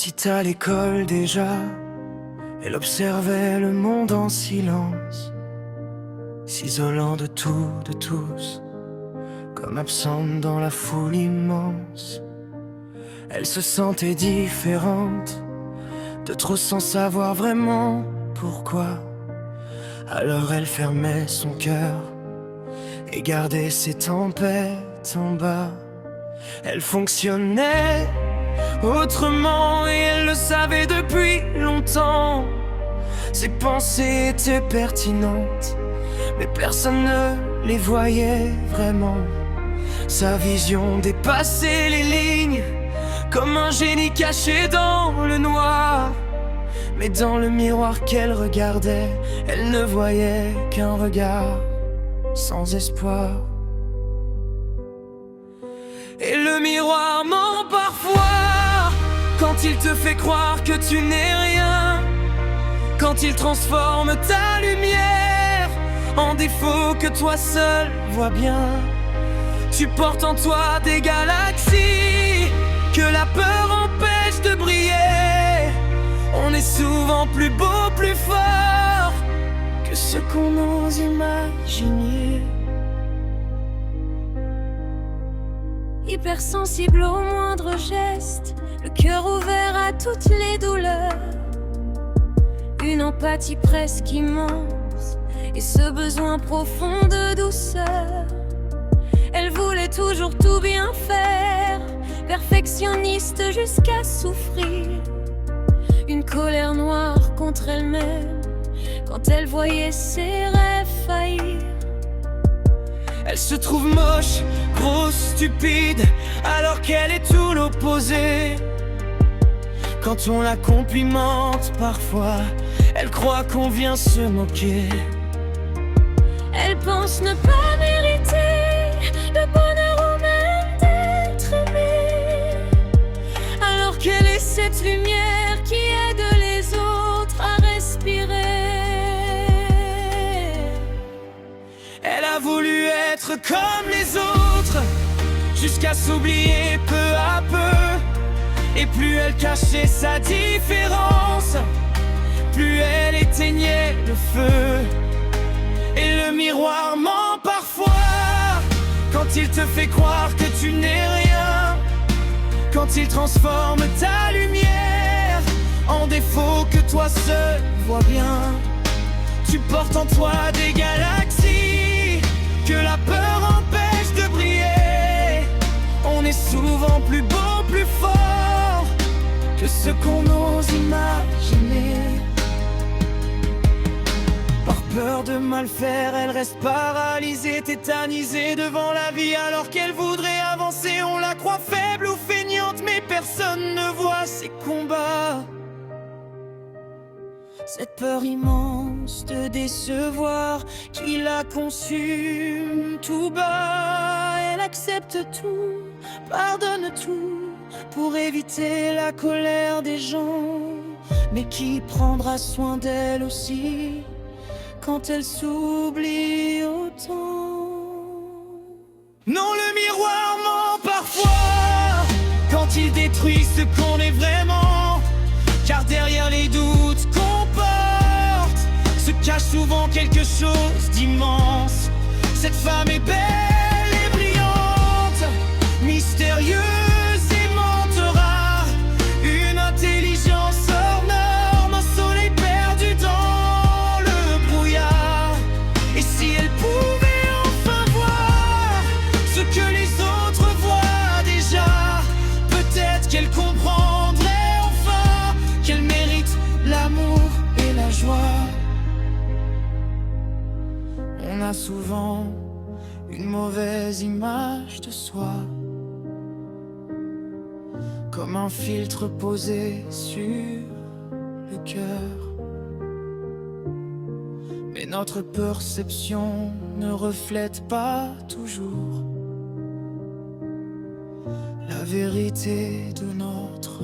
Petite à l'école déjà, elle observait le monde en silence, s'isolant de tout, de tous, comme absente dans la foule immense. Elle se sentait différente, de trop sans savoir vraiment pourquoi. Alors elle fermait son cœur et gardait ses tempêtes en bas. Elle fonctionnait autrement et elle le savait depuis longtemps. Ses pensées étaient pertinentes, mais personne ne les voyait vraiment. Sa vision dépassait les lignes, comme un génie caché dans le noir. Mais dans le miroir qu'elle regardait, elle ne voyait qu'un regard sans espoir. Et le miroir ment parfois, quand il te fait croire que tu n'es rien, quand il transforme ta lumière en défaut que toi seul vois bien. Tu portes en toi des galaxies que la peur empêche de briller. On est souvent plus beau, plus fort que ce qu'on ose imaginer. Hypersensible au moindre geste, le cœur ouvert à toutes les douleurs, une empathie presque immense et ce besoin profond de douceur. Elle voulait toujours tout bien faire, perfectionniste jusqu'à souffrir, une colère noire contre elle-même quand elle voyait ses rêves faillir. Elle se trouve moche, grosse, stupide, alors qu'elle est tout l'opposé. Quand on la complimente parfois, elle croit qu'on vient se moquer. Elle pense ne pas mériter le bonheur ou même d'être aimée, alors qu'elle est cette lumière qui aide les autres à respirer. Elle a voulu être comme les autres, jusqu'à s'oublier peu à peu. Et plus elle cachait sa différence, plus elle éteignait le feu. Et le miroir ment parfois, quand il te fait croire que tu n'es rien, quand il transforme ta lumière en défaut que toi seul vois bien. Tu portes en toi des galaxies que la peur empêche de briller. On est souvent plus beau, plus fort que ce qu'on ose imaginer. Par peur de mal faire, elle reste paralysée, tétanisée devant la vie, alors qu'elle voudrait avancer. On la croit faible ou feignante, mais personne ne voit ses combats. Cette peur immense de décevoir qui la consume tout bas. Elle accepte tout, pardonne tout pour éviter la colère des gens. Mais qui prendra soin d'elle aussi quand elle s'oublie autant? Non, le miroir ment parfois quand il détruit ce qu'on est vraiment. Car derrière les doutes qu'on porte se cache souvent quelque chose d'immense. Cette femme est belle et brillante, mystérieuse et rare, une intelligence hors norme, un soleil perdu dans le brouillard. Et si elle pouvait enfin voir ce que les autres voient déjà, peut-être qu'elle comprendrait qu'elle mérite l'amour et la joie. On a souvent une mauvaise image de soi, comme un filtre posé sur le cœur. Mais notre perception ne reflète pas toujours la vérité de notre